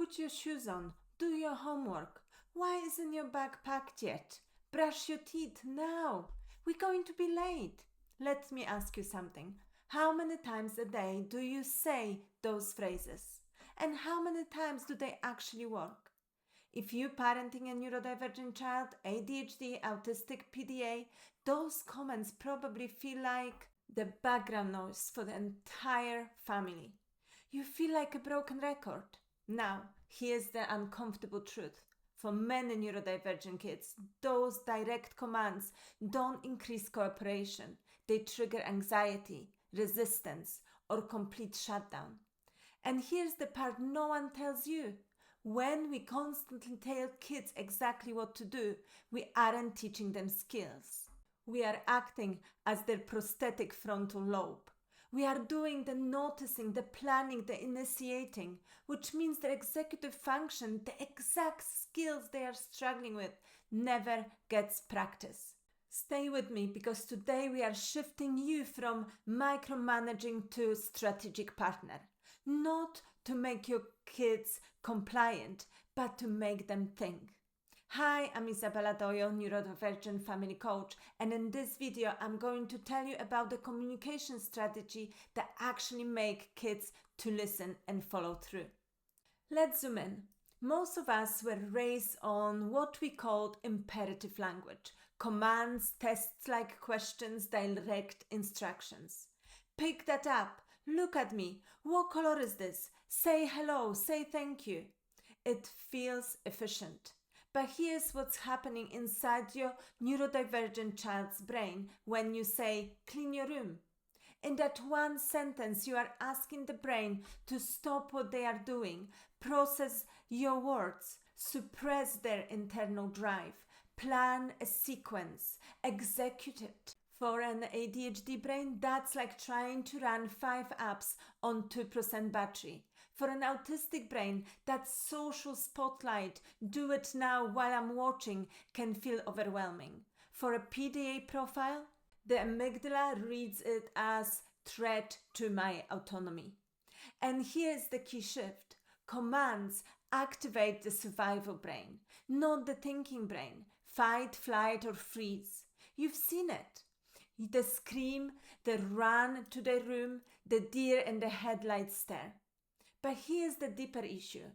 Put your shoes on. Do your homework. Why isn't your bag packed yet? Brush your teeth now. We're going to be late. Let me ask you something. How many times a day do you say those phrases? And how many times do they actually work? If you're parenting a neurodivergent child, ADHD, Autistic, PDA, those comments probably feel like the background noise for the entire family. You feel like a broken record. Now, here's the uncomfortable truth. For many neurodivergent kids, those direct commands don't increase cooperation. They trigger anxiety, resistance, or complete shutdown. And here's the part no one tells you. When we constantly tell kids exactly what to do, we aren't teaching them skills. We are acting as their prosthetic frontal lobe. We are doing the noticing, the planning, the initiating, which means their executive function, the exact skills they are struggling with, never gets practice. Stay with me because today we are shifting you from micromanaging to strategic partner. Not to make your kids compliant, but to make them think. Hi, I'm Izabela Doyle, Neurodivergent family coach, and in this video I'm going to tell you about the communication strategy that actually make kids to listen and follow through. Let's zoom in. Most of us were raised on what we called imperative language. Commands, tests like questions, direct instructions. Pick that up. Look at me. What color is this? Say hello. Say thank you. It feels efficient. But here's what's happening inside your neurodivergent child's brain when you say, clean your room. In that one sentence, you are asking the brain to stop what they are doing, process your words, suppress their internal drive, plan a sequence, execute it. For an ADHD brain, that's like trying to run 5 apps on 2% battery. For an autistic brain, that social spotlight, do it now while I'm watching, can feel overwhelming. For a PDA profile, the amygdala reads it as threat to my autonomy. And here's the key shift. Commands activate the survival brain, not the thinking brain. Fight, flight, or freeze. You've seen it. The scream, the run to the room, the deer in the headlights stare. But here's the deeper issue.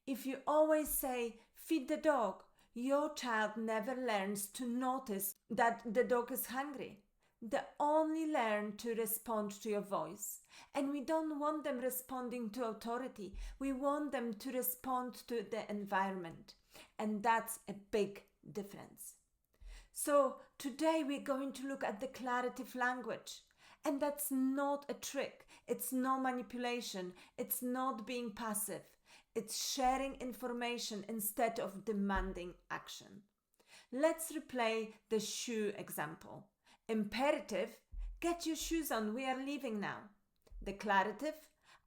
If you always say, feed the dog, your child never learns to notice that the dog is hungry. They only learn to respond to your voice. And we don't want them responding to authority. We want them to respond to the environment. And that's a big difference. So today we're going to look at declarative language. And that's not a trick. It's no manipulation. It's not being passive. It's sharing information instead of demanding action. Let's replay the shoe example. Imperative, get your shoes on, we are leaving now. Declarative,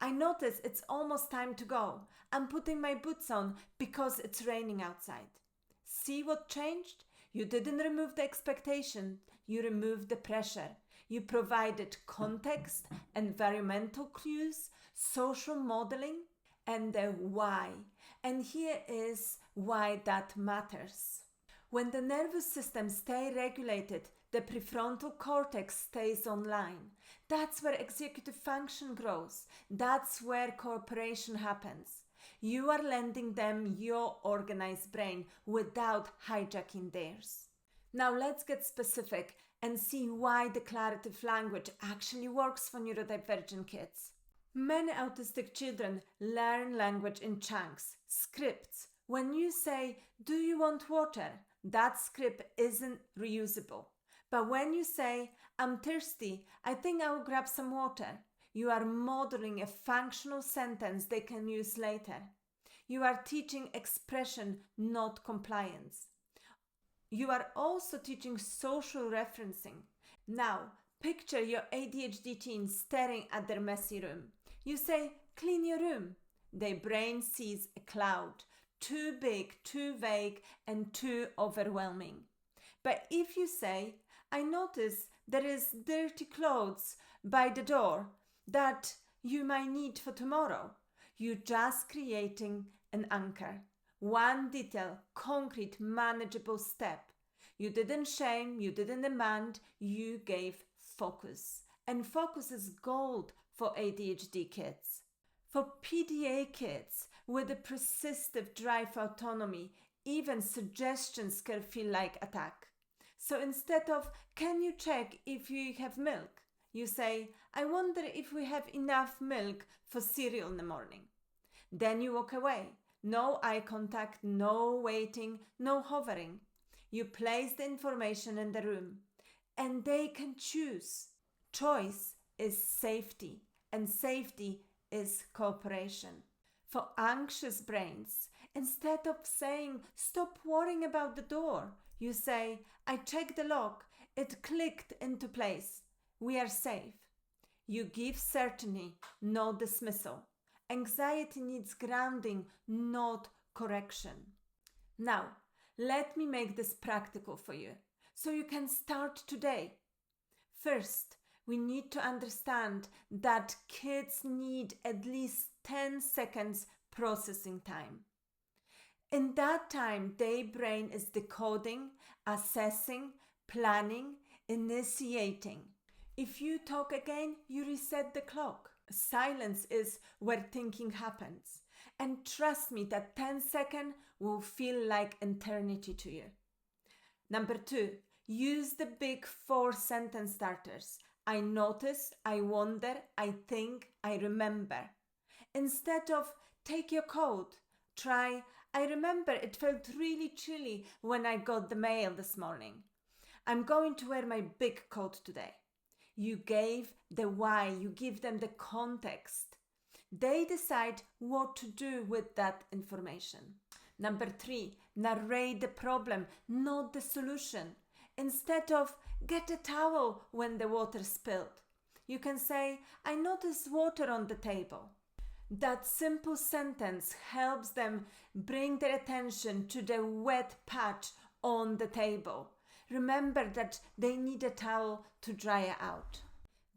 I notice it's almost time to go. I'm putting my boots on because it's raining outside. See what changed? You didn't remove the expectation, you removed the pressure. You provided context, environmental clues, social modeling, and the why. And here is why that matters. When the nervous system stays regulated, the prefrontal cortex stays online. That's where executive function grows. That's where cooperation happens. You are lending them your organized brain without hijacking theirs. Now let's get specific and see why declarative language actually works for neurodivergent kids. Many autistic children learn language in chunks, scripts. When you say, do you want water? That script isn't reusable. But when you say, I'm thirsty, I think I will grab some water, you are modeling a functional sentence they can use later. You are teaching expression, not compliance. You are also teaching social referencing. Now, picture your ADHD teen staring at their messy room. You say, clean your room. Their brain sees a cloud, too big, too vague, and too overwhelming. But if you say, I notice there is dirty clothes by the door that you might need for tomorrow, you're just creating an anchor. One detail, concrete, manageable step. You didn't shame, you didn't demand, you gave focus. And focus is gold for ADHD kids. For PDA kids with a persistent drive for autonomy, even suggestions can feel like attack. So instead of, can you check if you have milk? You say, I wonder if we have enough milk for cereal in the morning. Then you walk away. No eye contact, no waiting, no hovering. You place the information in the room and they can choose. Choice is safety, and safety is cooperation. For anxious brains, instead of saying, stop worrying about the door, you say, I checked the lock, it clicked into place, we are safe. You give certainty, no dismissal. Anxiety needs grounding, not correction. Now, let me make this practical for you, so you can start today. First, we need to understand that kids need at least 10 seconds processing time. In that time, their brain is decoding, assessing, planning, initiating. If you talk again, you reset the clock. Silence is where thinking happens. And trust me, that 10 seconds will feel like eternity to you. Number 2, use the big 4 sentence starters. I notice, I wonder, I think, I remember. Instead of take your coat, try, I remember it felt really chilly when I got the mail this morning. I'm going to wear my big coat today. You gave the why, you give them the context. They decide what to do with that information. Number 3, narrate the problem, not the solution. Instead of get a towel when the water spilled, you can say, I noticed water on the table. That simple sentence helps them bring their attention to the wet patch on the table. Remember that they need a towel to dry it out.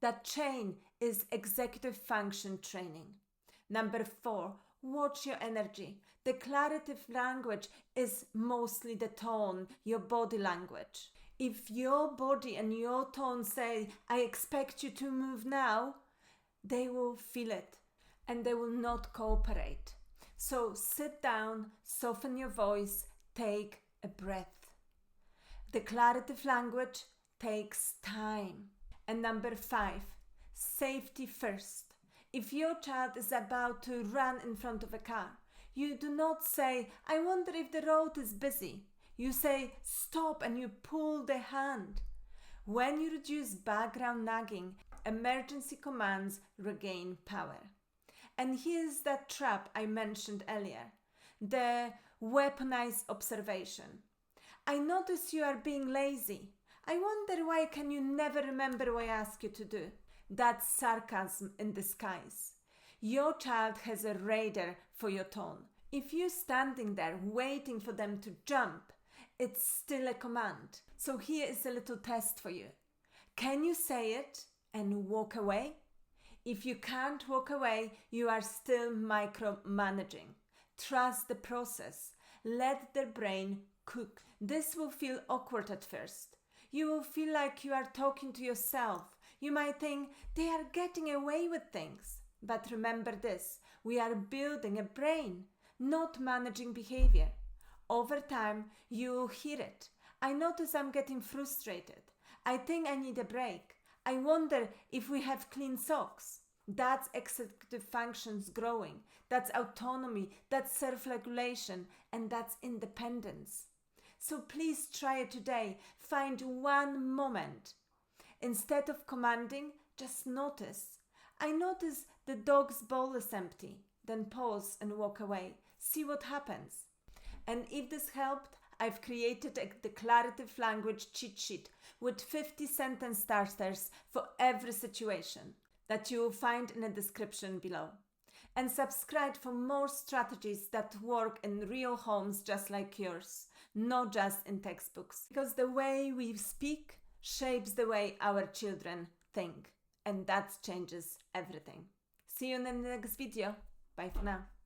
That chain is executive function training. Number 4, watch your energy. Declarative language is mostly the tone, your body language. If your body and your tone say, I expect you to move now, they will feel it and they will not cooperate. So sit down, soften your voice, take a breath. Declarative language takes time. And number 5, safety first. If your child is about to run in front of a car, you do not say, I wonder if the road is busy. You say, stop, and you pull the hand. When you reduce background nagging, emergency commands regain power. And here's that trap I mentioned earlier, the weaponized observation. I notice you are being lazy. I wonder why can you never remember what I ask you to do? That's sarcasm in disguise. Your child has a radar for your tone. If you're standing there waiting for them to jump, it's still a command. So here is a little test for you. Can you say it and walk away? If you can't walk away, you are still micromanaging. Trust the process. Let their brain cook. This will feel awkward at first. You will feel like you are talking to yourself. You might think they are getting away with things. But remember this, we are building a brain, not managing behavior. Over time, you will hear it. I notice I'm getting frustrated. I think I need a break. I wonder if we have clean socks. That's executive functions growing. That's autonomy. That's self-regulation. And that's independence. So please try it today. Find one moment. Instead of commanding, just notice. I notice the dog's bowl is empty. Then pause and walk away. See what happens. And if this helped, I've created a declarative language cheat sheet with 50 sentence starters for every situation that you will find in the description below. And subscribe for more strategies that work in real homes just like yours, not just in textbooks. Because the way we speak shapes the way our children think, and that changes everything. See you in the next video. Bye for now.